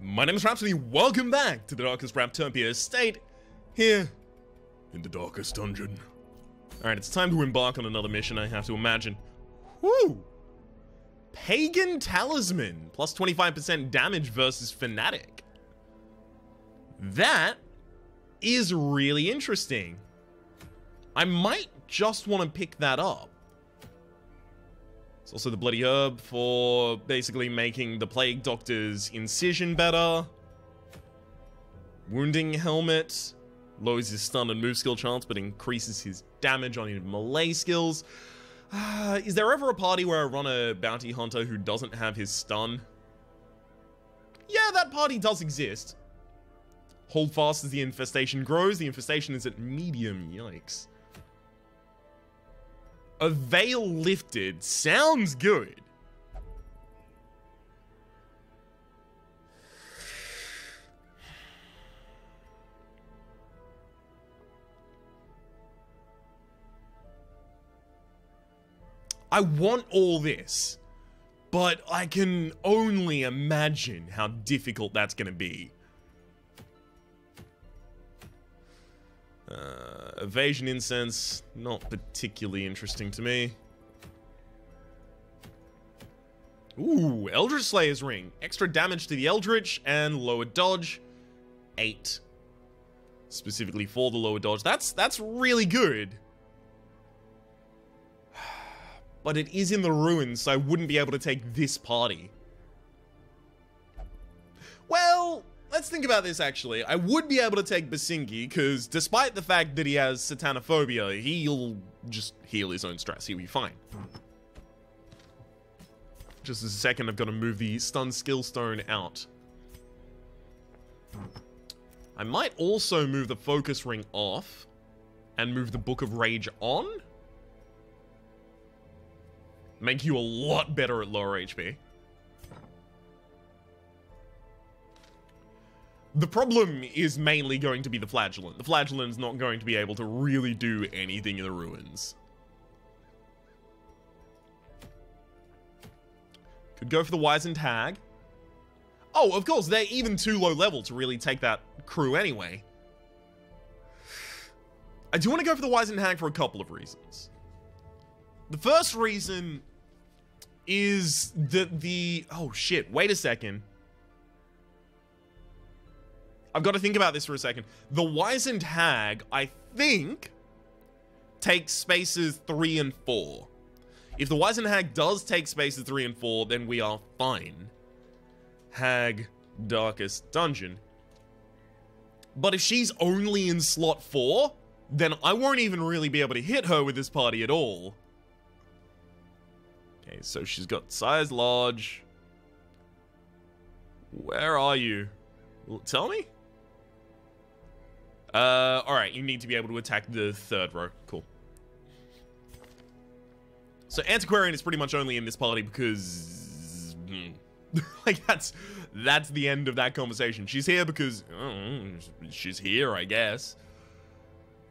My name is Rhapsody, welcome back to the Darkest Raptopia Estate, here in the Darkest Dungeon. Alright, it's time to embark on another mission, I have to imagine. Whoo! Pagan Talisman, plus 25% damage versus Fanatic. That is really interesting. I might just want to pick that up. It's also the Bloody Herb for basically making the Plague Doctor's incision better. Wounding Helmet lowers his stun and move skill chance, but increases his damage on his melee skills. Is there ever a party where I run a bounty hunter who doesn't have his stun? Yeah, that party does exist. Hold fast as the infestation grows. The infestation is at medium, yikes. A veil lifted sounds good. I want all this, but I can only imagine how difficult that's going to be. Evasion Incense, not particularly interesting to me. Ooh, Eldritch Slayer's Ring. Extra damage to the Eldritch and lower dodge. 8. Specifically for the lower dodge. That's really good. But it is in the ruins, so I wouldn't be able to take this party. Well, let's think about this actually. I would be able to take Basingi, because despite the fact that he has satanophobia, he'll just heal his own stress. He'll be fine. Just a second, I've got to move the stun skill stone out. I might also move the focus ring off and move the Book of Rage on. Make you a lot better at lower HP. The problem is mainly going to be the Flagellant. The Flagellant's not going to be able to really do anything in the ruins. Could go for the Wizened Hag. Oh, of course, they're even too low level to really take that crew anyway. I do want to go for the Wizened Hag for a couple of reasons. The first reason is that the... Oh shit, wait a second. I've got to think about this for a second. The Wizened Hag, I think, takes spaces 3 and 4. If the Wizened Hag does take spaces 3 and 4, then we are fine. Hag, Darkest Dungeon. But if she's only in slot 4, then I won't even really be able to hit her with this party at all. Okay, so she's got size large. Where are you? Tell me? Alright, you need to be able to attack the third row. Cool. So Antiquarian is pretty much only in this party because... like, that's the end of that conversation. She's here because... she's here, I guess.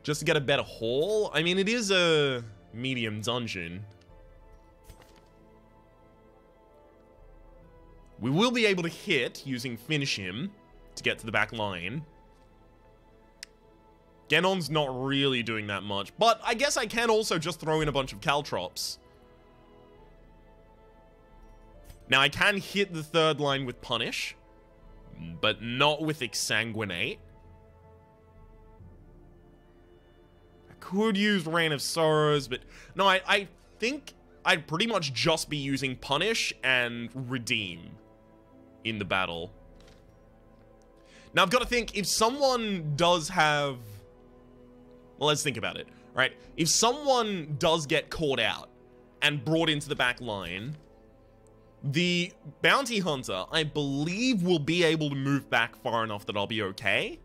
Just to get a better haul? I mean, it is a medium dungeon. We will be able to hit using Finish Him to get to the back line. Genon's not really doing that much, but I guess I can also just throw in a bunch of Caltrops. Now, I can hit the third line with Punish, but not with Exsanguinate. I could use Rain of Sorrows, but... No, I think I'd pretty much just be using Punish and Redeem in the battle. Now, I've got to think, if someone does have... Well, let's think about it, right? If someone does get caught out and brought into the back line, the bounty hunter, I believe, will be able to move back far enough that I'll be okay.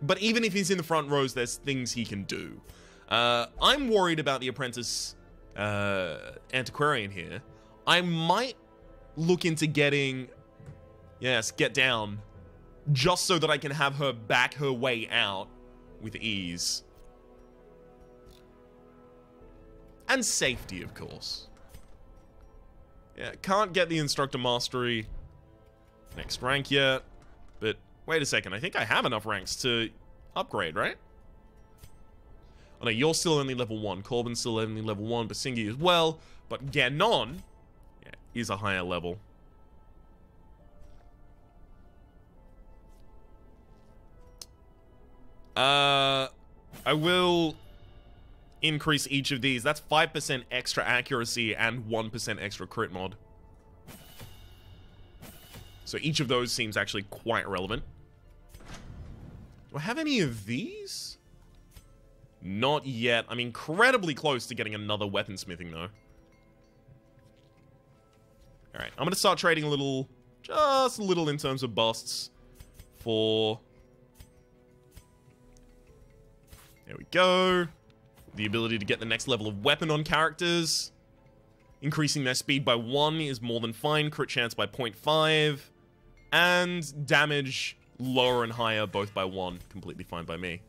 But even if he's in the front rows, there's things he can do. I'm worried about the apprentice Antiquarian here. I might look into getting... Yes, get down. Just so that I can have her back her way out with ease. And safety, of course. Yeah, can't get the Instructor Mastery. next rank yet. But wait a second, I think I have enough ranks to upgrade, right? Oh no, you're still only level 1. Corbin's still only level 1. Basingi as well. But Ganon is a higher level. I will increase each of these. That's 5% extra accuracy and 1% extra crit mod. So each of those seems actually quite relevant. Do I have any of these? Not yet. I'm incredibly close to getting another weaponsmithing, though. Alright, I'm going to start trading a little, just a little in terms of busts for... There we go. The ability to get the next level of weapon on characters. Increasing their speed by 1 is more than fine. Crit chance by 0.5. And damage lower and higher both by 1. Completely fine by me.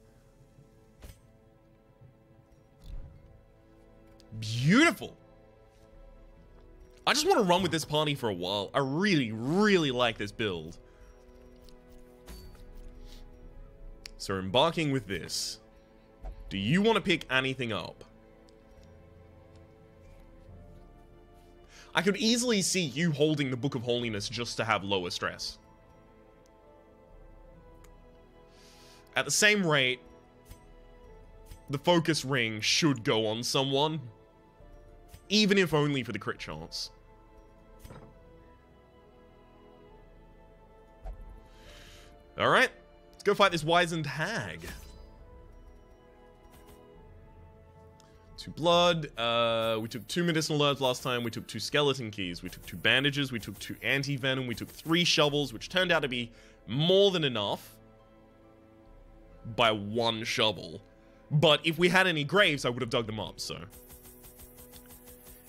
Beautiful. I just want to run with this party for a while. I really, really like this build. So embarking with this. Do you want to pick anything up? I could easily see you holding the Book of Holiness just to have lower stress. At the same rate, the Focus Ring should go on someone. Even if only for the crit chance. Alright, let's go fight this Wizened Hag. 2 blood, we took 2 medicinal herbs last time, we took 2 skeleton keys, we took 2 bandages, we took 2 anti-venom, we took 3 shovels, which turned out to be more than enough by 1 shovel. But if we had any graves, I would have dug them up, so.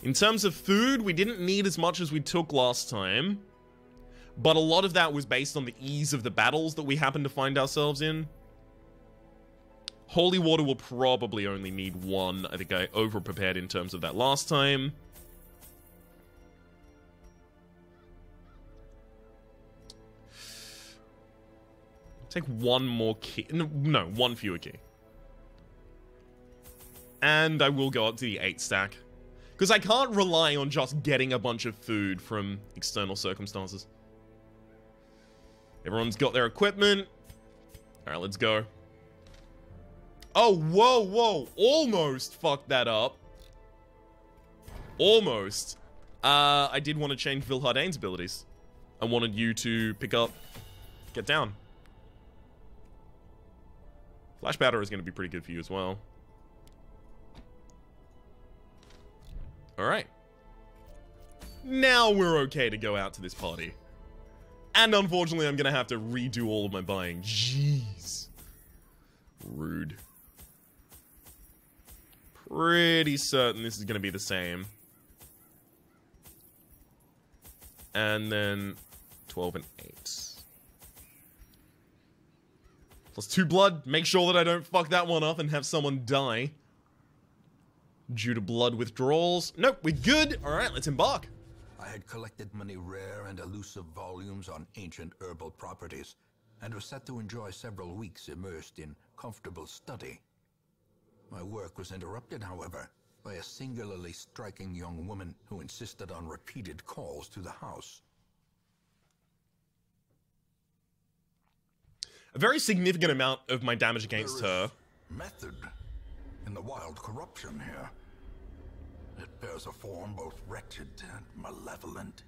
In terms of food, we didn't need as much as we took last time, but a lot of that was based on the ease of the battles that we happened to find ourselves in. Holy water will probably only need 1. I think I over-prepared in terms of that last time. Take 1 more key. No, 1 fewer key. And I will go up to the 8 stack. Because I can't rely on just getting a bunch of food from external circumstances. Everyone's got their equipment. Alright, let's go. Oh, whoa, whoa. Almost fucked that up. Almost. I did want to change Vilhardain's abilities. I wanted you to pick up... Get down. Flash powder is going to be pretty good for you as well. Alright. Now we're okay to go out to this party. And unfortunately, I'm going to have to redo all of my buying. Jeez. Rude. Pretty certain this is going to be the same. And then 12 and 8. Plus 2 blood. Make sure that I don't fuck that one up and have someone die. Due to blood withdrawals. Nope, we're good. Alright, let's embark. I had collected many rare and elusive volumes on ancient herbal properties, and was set to enjoy several weeks immersed in comfortable study. My work was interrupted, however, by a singularly striking young woman who insisted on repeated calls to the house. A very significant amount of my damage against her. Method in the wild corruption here. It bears a form both wretched and malevolent.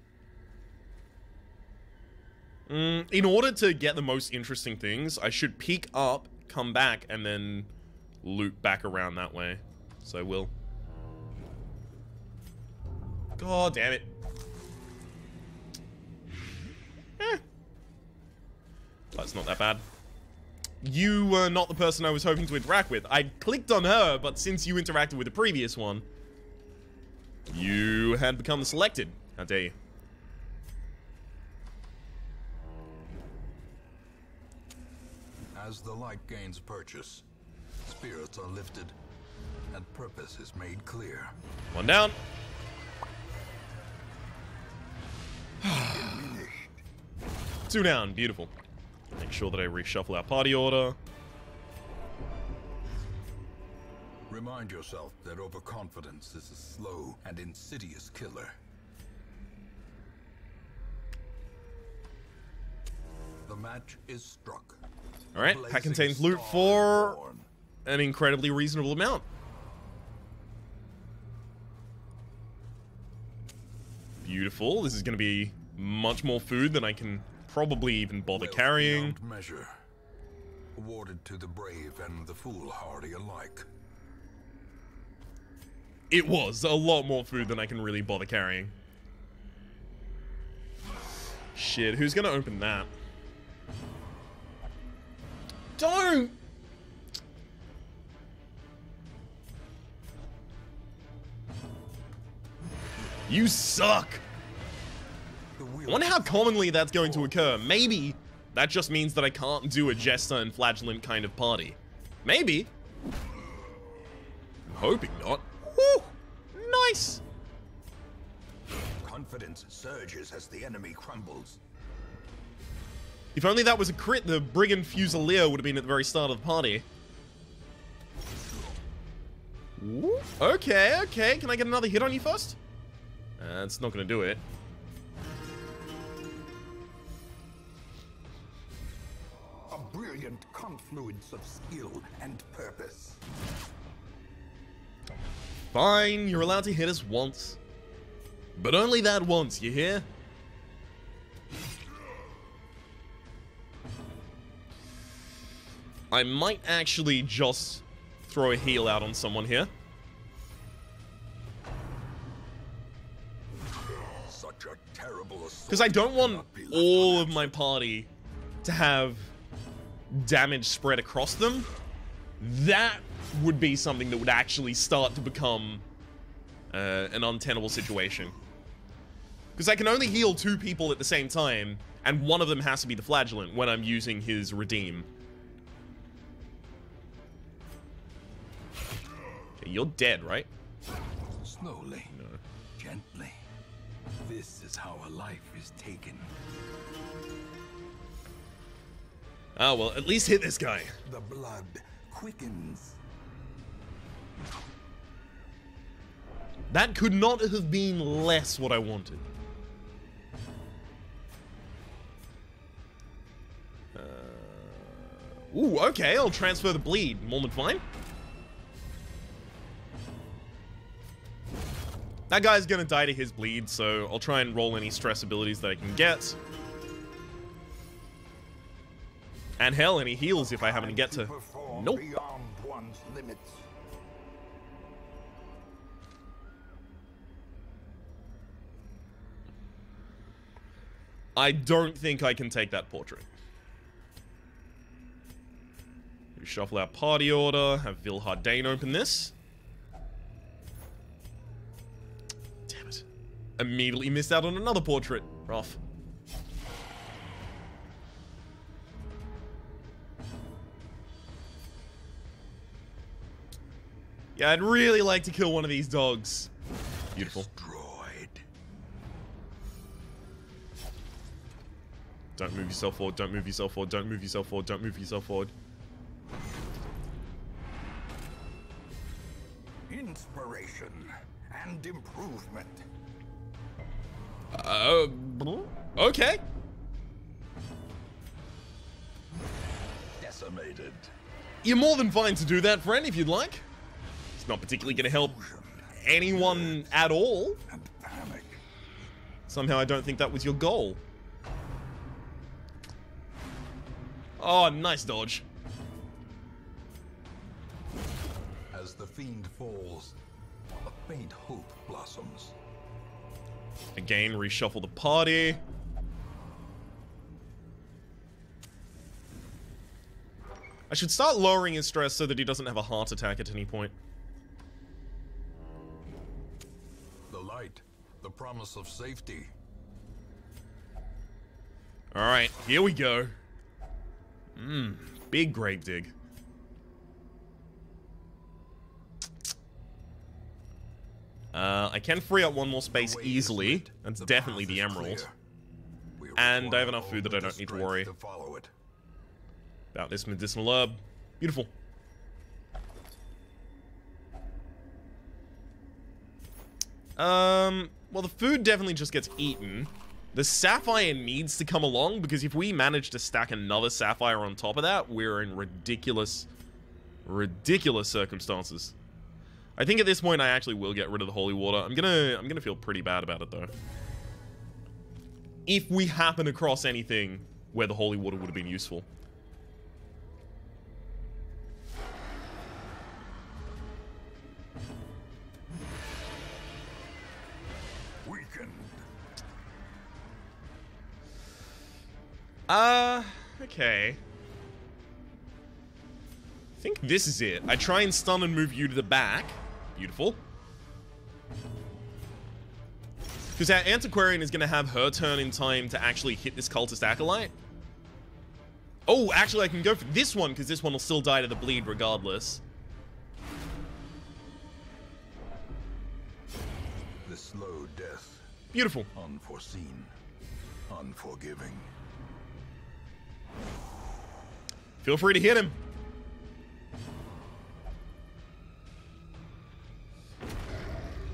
In order to get the most interesting things, I should peek up, come back, and then loop back around that way. So I will. God damn it. That's not that bad. You were not the person I was hoping to interact with. I clicked on her, but since you interacted with the previous one, you had become the selected. How dare you? As the light gains purchase, spirits are lifted, and purpose is made clear. One down. 2 down. Beautiful. Make sure that I reshuffle our party order. Remind yourself that overconfidence is a slow and insidious killer. The match is struck. Alright, pack contains loot for an incredibly reasonable amount. Beautiful. This is going to be much more food than I can probably even bother carrying. Measure. Awarded to the brave and the foolhardy alike. It was a lot more food than I can really bother carrying. Shit, who's going to open that? Don't! You suck! I wonder how commonly that's going to occur. Maybe that just means that I can't do a Jester and Flagellant kind of party. Maybe. I'm hoping not. Whew! Nice! Confidence surges as the enemy crumbles. If only that was a crit, the Brigand Fusilier would have been at the very start of the party. Ooh, okay, okay. Can I get another hit on you first? That's not going to do it. A brilliant confluence of skill and purpose. Fine, you're allowed to hit us once. But only that once, you hear? I might actually just throw a heal out on someone here. Such a terrible assault. Because I don't want all of my party to have damage spread across them. That would be something that would actually start to become an untenable situation. Because I can only heal 2 people at the same time, and one of them has to be the Flagellant when I'm using his Redeem. Okay, you're dead, right? Slowly, No. gently. This is how a life is taken. Oh, well, at least hit this guy. The blood quickens. That could not have been less what I wanted. Ooh, okay, I'll transfer the bleed. More than fine. That guy's gonna die to his bleed, so I'll try and roll any stress abilities that I can get. And hell, any heals if I happen to get to... Nope. Beyond one's limits. I don't think I can take that portrait. We shuffle our party order, have Vilhardane open this. Damn it. Immediately missed out on another portrait. Rough. Yeah, I'd really like to kill one of these dogs. Beautiful. Destroyed. Don't move yourself forward, don't move yourself forward, don't move yourself forward, don't move yourself forward. Inspiration and improvement. Okay. Decimated. You're more than fine to do that, friend, if you'd like. It's not particularly going to help anyone at all. And panic. Somehow I don't think that was your goal. Oh, nice dodge. As the fiend falls, a faint hope blossoms. Again, reshuffle the party. I should start lowering his stress so that he doesn't have a heart attack at any point. The light, the promise of safety. Alright, here we go. Big grave dig. I can free up one more space The way is easily. lit. That's The definitely path the is emerald. clear. We And I have enough food that I don't need to worry follow it. about this medicinal herb. Beautiful. Well, the food definitely just gets eaten. The sapphire needs to come along, because if we manage to stack another sapphire on top of that, we're in ridiculous, ridiculous circumstances. I think at this point I actually will get rid of the holy water. I'm gonna feel pretty bad about it though. If we happen across anything where the holy water would have been useful. Okay. I think this is it. I try and stun and move you to the back. Beautiful. Because our Antiquarian is going to have her turn in time to actually hit this Cultist Acolyte. Oh, actually I can go for this one, because this one will still die to the bleed regardless. The slow death. Beautiful. Unforeseen. Unforgiving. Feel free to hit him.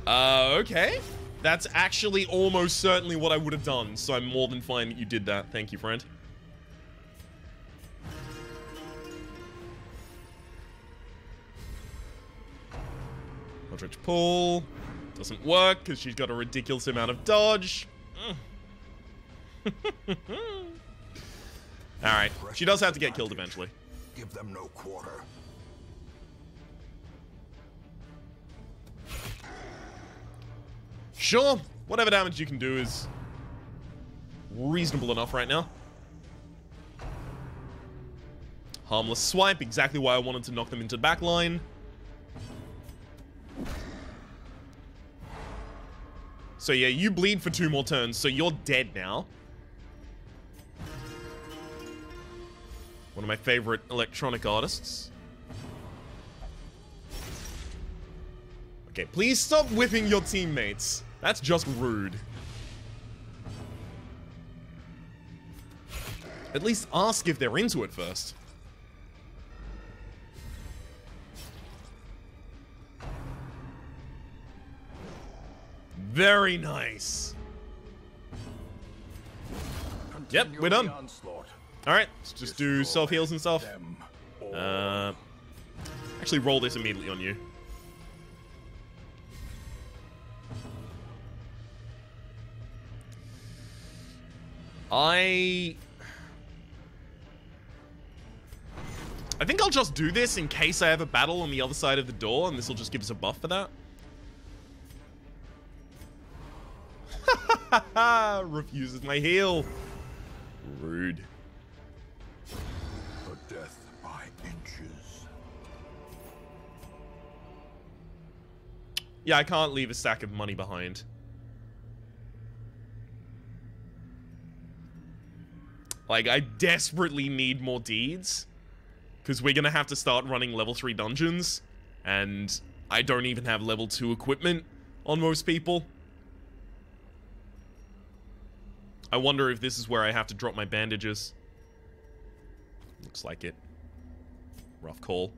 Okay. That's actually almost certainly what I would have done, so I'm more than fine that you did that. Thank you, friend. Eldritch Pull. Doesn't work, because she's got a ridiculous amount of dodge. Alright, she does have to get killed eventually. Give them no quarter. Sure, whatever damage you can do is reasonable enough right now. Harmless swipe, exactly why I wanted to knock them into the back line. So yeah, you bleed for 2 more turns, so you're dead now. One of my favorite electronic artists. Okay, please stop whipping your teammates. That's just rude. At least ask if they're into it first. Very nice. Yep, we're done. Alright, let's just do self-heals and stuff. Actually roll this immediately on you. I think I'll just do this in case I have a battle on the other side of the door, and this will just give us a buff for that. Refuses my heal. Rude. A death by inches. Yeah, I can't leave a stack of money behind. Like, I desperately need more deeds. Because we're gonna have to start running level 3 dungeons. And I don't even have level 2 equipment on most people. I wonder if this is where I have to drop my bandages. Looks like it. Rough call.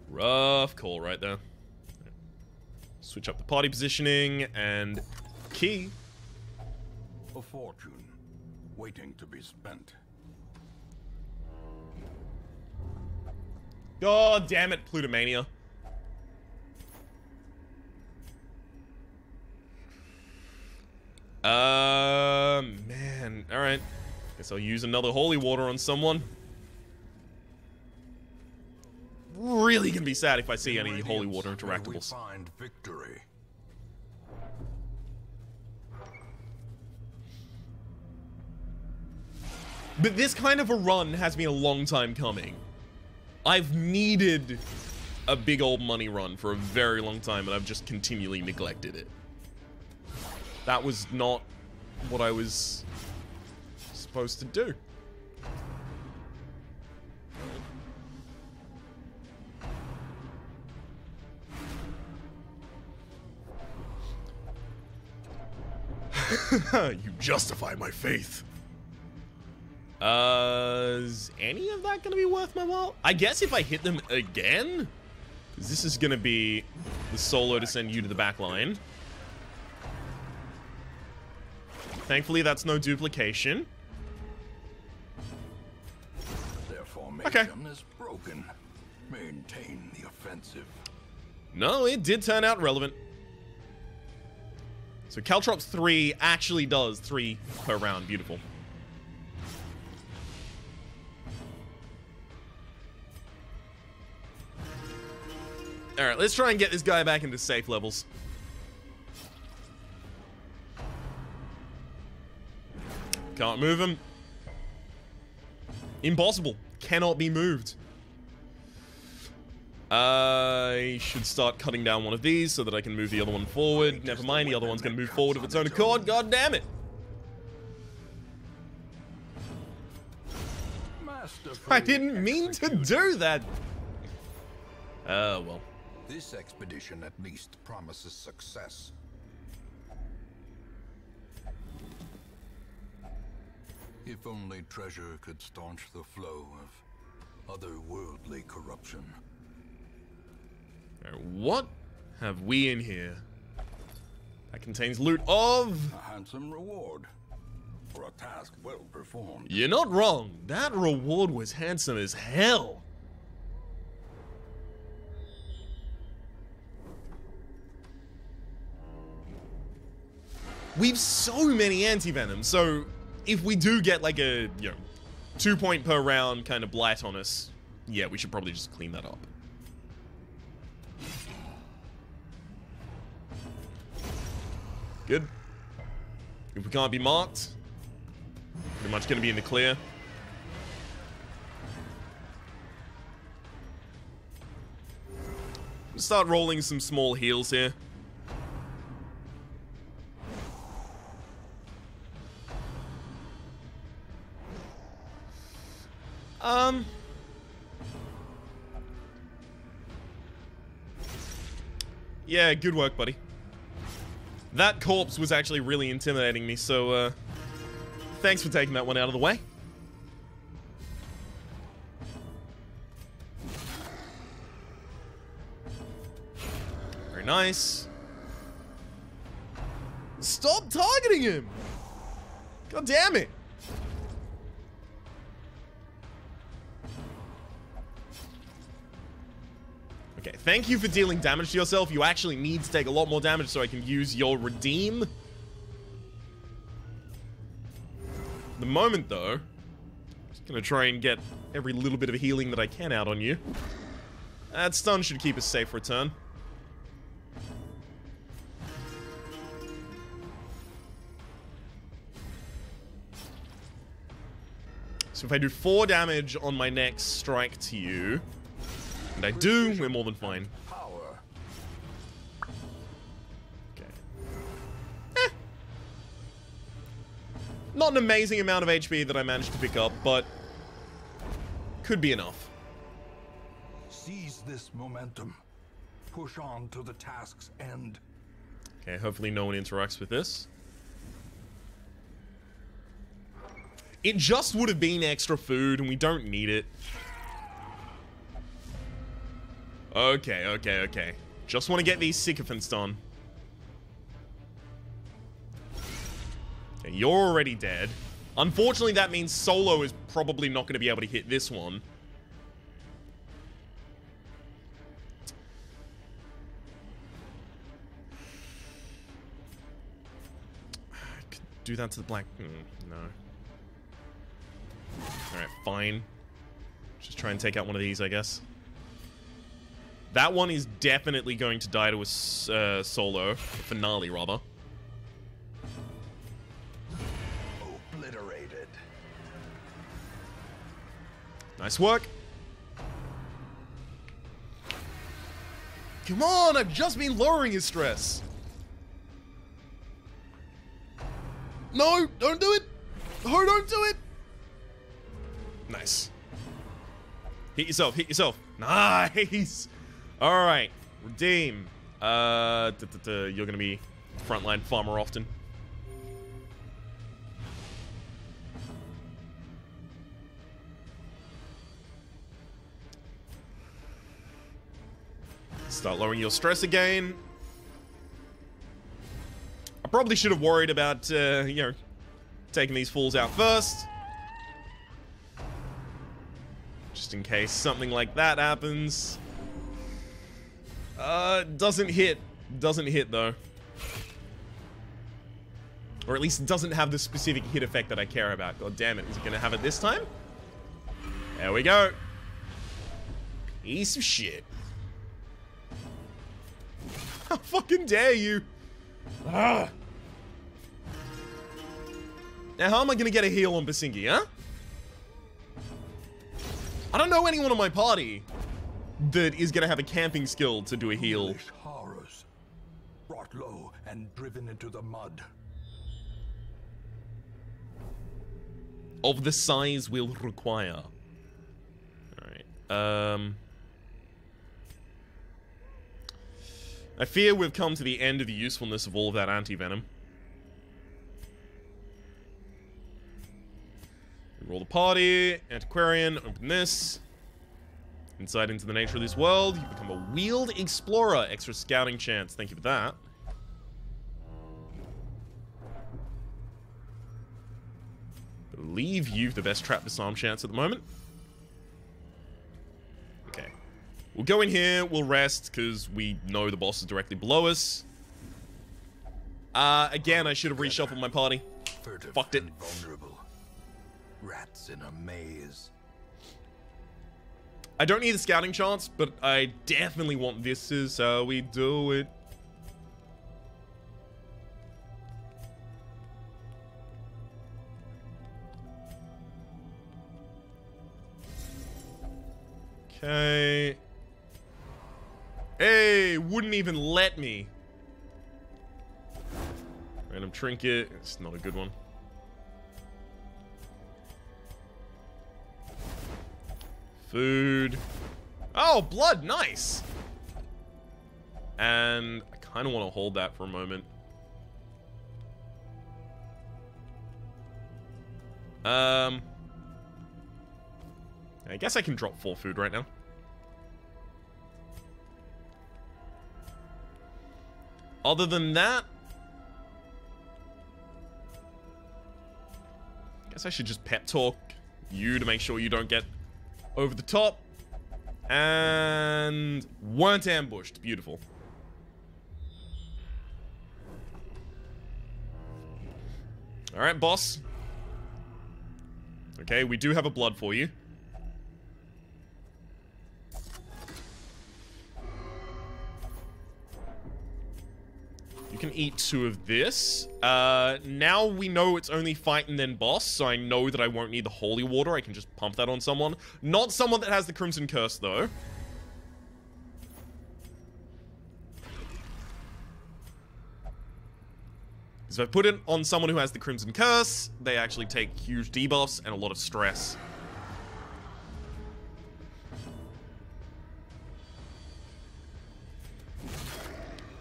Rough call right there. Switch up the party positioning and key. A fortune waiting to be spent. God damn it, Plutomania. Man. Alright. Guess I'll use another holy water on someone. Really gonna be sad if I see any holy water interactables. Find victory. But this kind of a run has been a long time coming. I've needed a big old money run for a very long time, and I've just continually neglected it. That was not what I was supposed to do. You justify my faith. Is any of that going to be worth my while? I guess if I hit them again? Because this is going to be the solo to send you to the back line. Thankfully, that's no duplication. Their formation Okay. is broken. Maintain the offensive. No, it did turn out relevant. So Caltrops 3 actually does 3 per round. Beautiful. Alright, let's try and get this guy back into safe levels. Can't move him. Impossible. Cannot be moved. I should start cutting down one of these so that I can move the other one forward. Never mind, the other one's going to move forward of its own accord. God damn it. I didn't mean to do that. Well. This expedition at least promises success. If only treasure could staunch the flow of otherworldly corruption. What have we in here? That contains loot of... A handsome reward for a task well performed. You're not wrong. That reward was handsome as hell. We've so many anti-venom, so if we do get like a, 2-point per round kind of blight on us, yeah, we should probably just clean that up. Good. If we can't be marked, pretty much gonna be in the clear. Start rolling some small heals here. Yeah, good work, buddy. That corpse was actually really intimidating me, so, thanks for taking that one out of the way. Very nice. Stop targeting him! God damn it! Okay, thank you for dealing damage to yourself. You actually need to take a lot more damage so I can use your redeem. The moment, though, just gonna try and get every little bit of healing that I can out on you. That stun should keep us safe for a turn. So if I do 4 damage on my next strike to you, and I do, we're more than fine. Okay. Not an amazing amount of HP that I managed to pick up, but could be enough. Seize this momentum. Push on to the task's end. Okay, hopefully no one interacts with this. It just would have been extra food, and we don't need it. Okay. Just want to get these sycophants done. Okay, you're already dead. Unfortunately, that means Solo is probably not going to be able to hit this one. I could do that to the black... no. Alright, fine. Just try and take out one of these, I guess. That one is definitely going to die to a solo. A finale, rather. Obliterated. Nice work. Come on, I've just been lowering his stress. No, don't do it. Oh, don't do it. Nice. Hit yourself, hit yourself. Nice. All right, redeem. You're gonna be frontline far more often. Start lowering your stress again. I probably should have worried about, you know, taking these fools out first. Just in case something like that happens. Doesn't hit. Doesn't hit, though. Or at least it doesn't have the specific hit effect that I care about. God damn it. Is it going to have it this time? There we go. Piece of shit. How fucking dare you? Ah. Now, how am I going to get a heal on Basingi, huh? I don't know anyone on my party that is going to have a camping skill to do a heal. English horrors, brought low and driven into the mud. Of the size we'll require. Alright, I fear we've come to the end of the usefulness of all of that anti-venom. Roll the party, antiquarian, open this. Insight into the nature of this world. You become a wheeled explorer. Extra scouting chance. Thank you for that. Believe you've the best trap disarm chance at the moment. Okay. We'll go in here, we'll rest, because we know the boss is directly below us. Again, I should have reshuffled my party. Furtive Fucked it. and vulnerable. Rats in a maze. I don't need the scouting chance, but I definitely want this is how we do it. Okay. Hey, wouldn't even let me. Random trinket. It's not a good one. Food. Oh, blood. Nice. And I kind of want to hold that for a moment. I guess I can drop 4 food right now. Other than that, I guess I should just pep talk you to make sure you don't get over the top. And weren't ambushed. Beautiful. Alright, boss. Okay, we do have a blood for you. You can eat 2 of this. Now we know it's only fight and then boss, so I know that I won't need the holy water. I can just pump that on someone. Not someone that has the Crimson Curse, though. So if I put it on someone who has the Crimson Curse, they actually take huge debuffs and a lot of stress.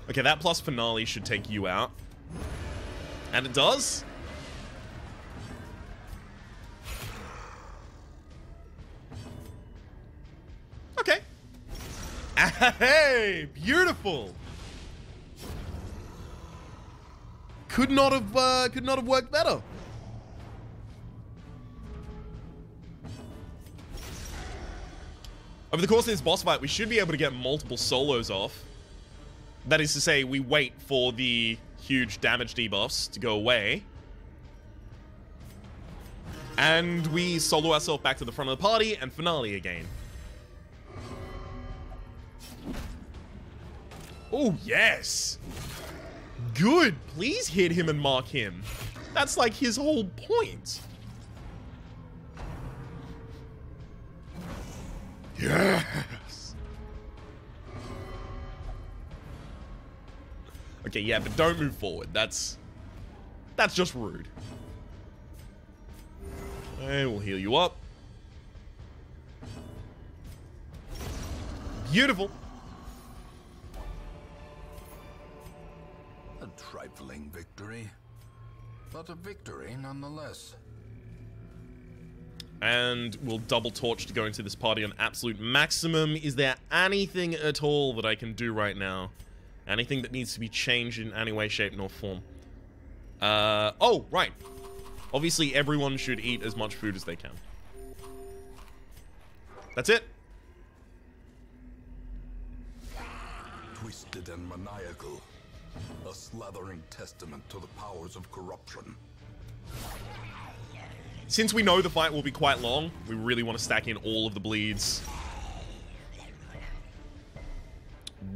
Okay, that plus finale should take you out. And it does. Okay. Hey, beautiful. Could not have worked better. Over the course of this boss fight, we should be able to get multiple solos off. That is to say, we wait for the huge damage debuffs to go away. And we solo ourselves back to the front of the party and finale again. Oh, yes. Good. Please hit him and mark him. That's like his whole point. Yes. Okay, yeah, but don't move forward. That's just rude. Okay, we'll heal you up. Beautiful. A trifling victory, but a victory nonetheless. And we'll double torch to go into this party on absolute maximum. Is there anything at all that I can do right now? Anything that needs to be changed in any way, shape, nor form? Oh, right. Obviously, everyone should eat as much food as they can. That's it. Twisted and maniacal. A slathering testament to the powers of corruption. Since we know the fight will be quite long, we really want to stack in all of the bleeds.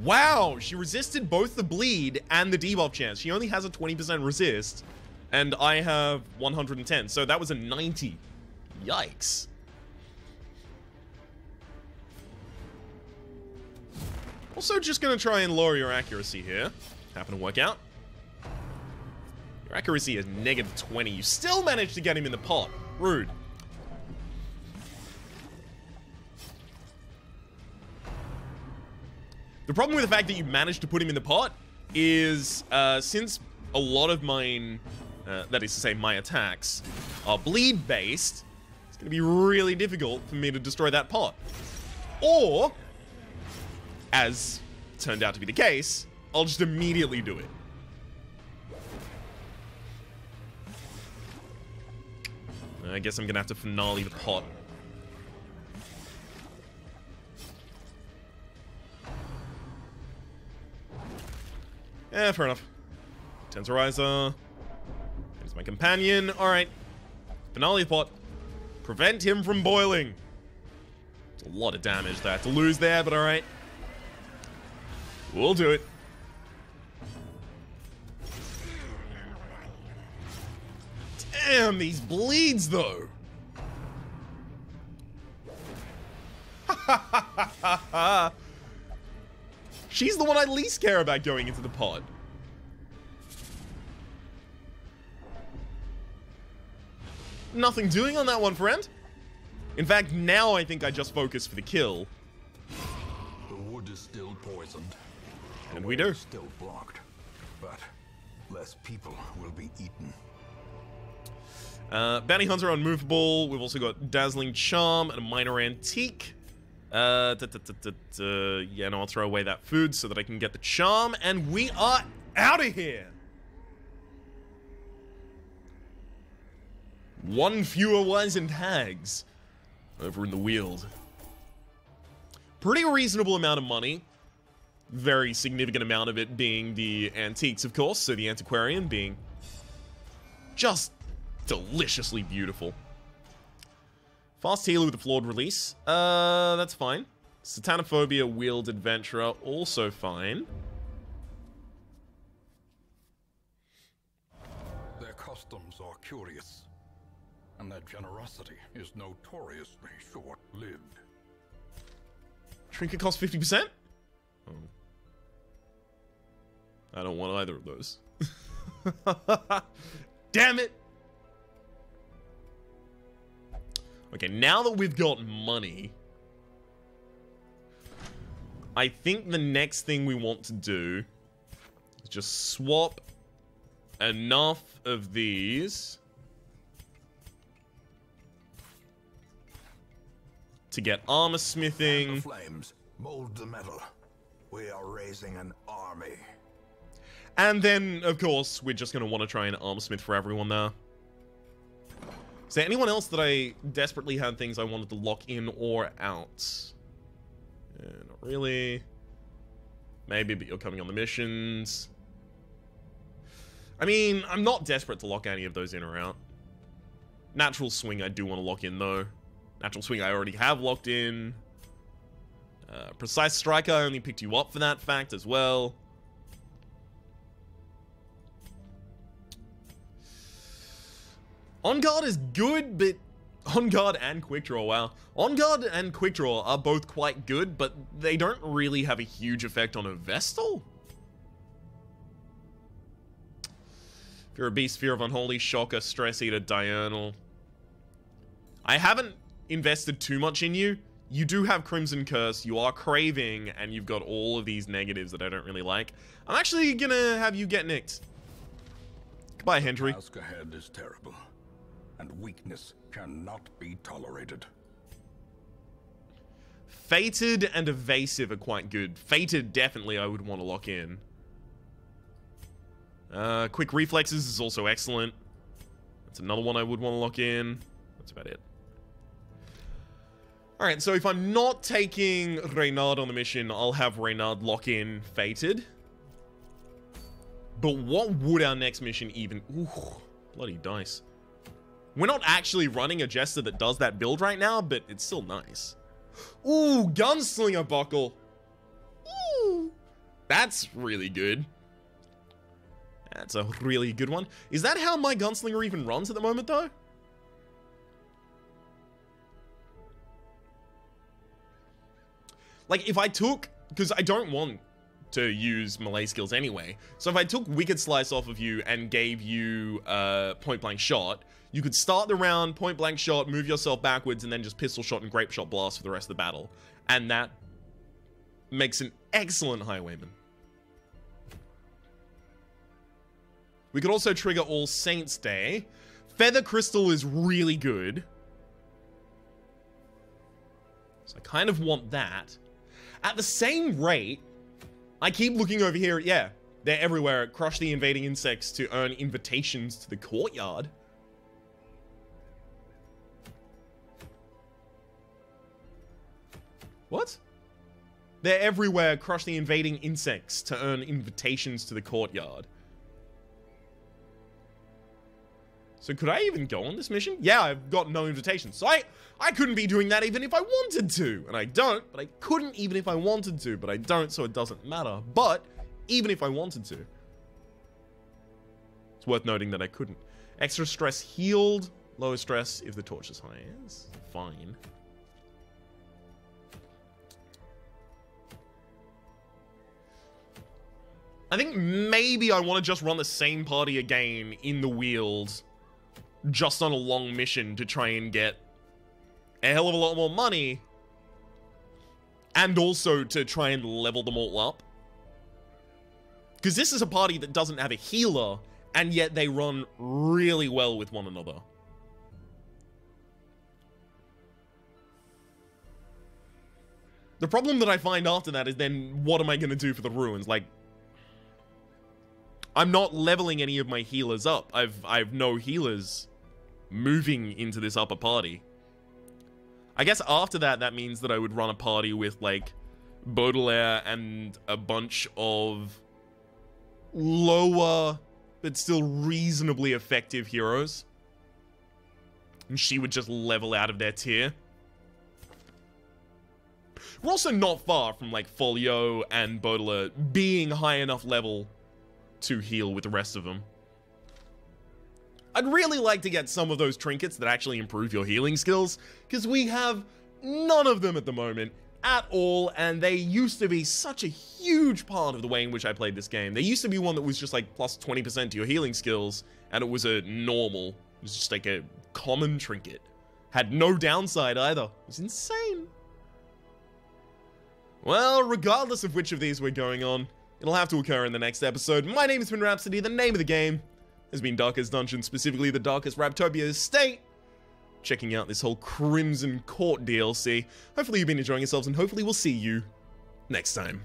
Wow, she resisted both the bleed and the debuff chance. She only has a 20% resist, and I have 110, so that was a 90. Yikes. Also just gonna try and lower your accuracy here. Happen to work out. Your accuracy is -20. You still managed to get him in the pot. Rude. The problem with the fact that you managed to put him in the pot is, since a lot of mine, that is to say my attacks, are bleed-based, it's going to be really difficult for me to destroy that pot. Or, as turned out to be the case, I'll just immediately do it. I guess I'm gonna have to finale the pot. Yeah, fair enough. Tensorizer. Here's my companion. Alright. Finale the pot. Prevent him from boiling. It's a lot of damage that I have to lose there, but alright. We'll do it. Damn, these bleeds, though. She's the one I least care about going into the pod. Nothing doing on that one, friend. In fact, now I think I just focus for the kill. The wood is still poisoned. And we do. Still blocked, but less people will be eaten. Bounty Hunter unmovable. We've also got Dazzling Charm and a Minor Antique. Yeah, no, I'll throw away that food so that I can get the charm, and we are out of here. One fewer Wizened tags over in the Weald. Pretty reasonable amount of money. Very significant amount of it being the antiques, of course. So the antiquarian being just deliciously beautiful. Fast healer with a flawed release. That's fine. Satanophobia Wield Adventurer, also fine. Their customs are curious, and their generosity is notoriously short-lived. Trinket costs 50%? Oh. I don't want either of those. Damn it! Okay, now that we've got money, I think the next thing we want to do is just swap enough of these to get armor smithing. The flames, mold the metal. We are raising an army. And then, of course, we're just going to want to try and armor smith for everyone there. Is there anyone else that I desperately had things I wanted to lock in or out? Not really. Maybe, but you're coming on the missions. I mean, I'm not desperate to lock any of those in or out. Natural Swing I do want to lock in, though. Natural Swing I already have locked in. Precise Striker, I only picked you up for that fact as well. On Guard is good, but... On Guard and Quick Draw, wow. On Guard and Quick Draw are both quite good, but they don't really have a huge effect on a Vestal. Fear of Beast, Fear of Unholy, Shocker, Stress Eater, Diurnal. I haven't invested too much in you. You do have Crimson Curse, you are Craving, and you've got all of these negatives that I don't really like. I'm actually gonna have you get nicked. Goodbye, Hendry. The task ahead is terrible. and weakness cannot be tolerated. Fated and Evasive are quite good. Fated, definitely, I would want to lock in. Quick Reflexes is also excellent. That's another one I would want to lock in. That's about it. Alright, so if I'm not taking Reynard on the mission, I'll have Reynard lock in Fated. But what would our next mission even... Ooh, bloody dice. We're not actually running a Jester that does that build right now, but it's still nice. Ooh, Gunslinger Buckle. Ooh, that's really good. That's a really good one. Is that how my Gunslinger even runs at the moment, though? Like, if I took... Because I don't want to use melee skills anyway. So if I took Wicked Slice off of you and gave you Point Blank Shot, you could start the round, Point Blank Shot, move yourself backwards, and then just Pistol Shot and Grape Shot Blast for the rest of the battle. And that makes an excellent Highwayman. We could also trigger All Saints Day. Feather Crystal is really good. So I kind of want that. At the same rate, I keep looking over here. Yeah, they're everywhere. Crush the invading insects to earn invitations to the courtyard. What? They're everywhere. Crush the invading insects to earn invitations to the courtyard. So could I even go on this mission? Yeah, I've got no invitations. So I couldn't be doing that even if I wanted to. And I don't, but I couldn't even if I wanted to. But I don't, so it doesn't matter. But even if I wanted to. It's worth noting that I couldn't. Extra stress healed. Lower stress if the torch is high. It's fine. I think maybe I want to just run the same party again in the Weald. Just on a long mission to try and get a hell of a lot more money. And also to try and level them all up. Because this is a party that doesn't have a healer, and yet they run really well with one another. The problem that I find after that is then, what am I going to do for the ruins? Like, I'm not leveling any of my healers up. I've no healers moving into this upper party. I guess after that, that means that I would run a party with, like, Baudelaire and a bunch of lower, but still reasonably effective heroes. And she would just level out of their tier. We're also not far from, like, Folio and Baudelaire being high enough level to heal with the rest of them. I'd really like to get some of those trinkets that actually improve your healing skills, because we have none of them at the moment at all, and they used to be such a huge part of the way in which I played this game. There used to be one that was just like plus 20% to your healing skills, and it was a normal, it was just like a common trinket. Had no downside either. It was insane. Well, regardless of which of these we're going on, it'll have to occur in the next episode. My name has been Rhapsody. The name of the game has been Darkest Dungeon, specifically the Darkest Raptopia Estate. Checking out this whole Crimson Court DLC. Hopefully you've been enjoying yourselves, and hopefully we'll see you next time.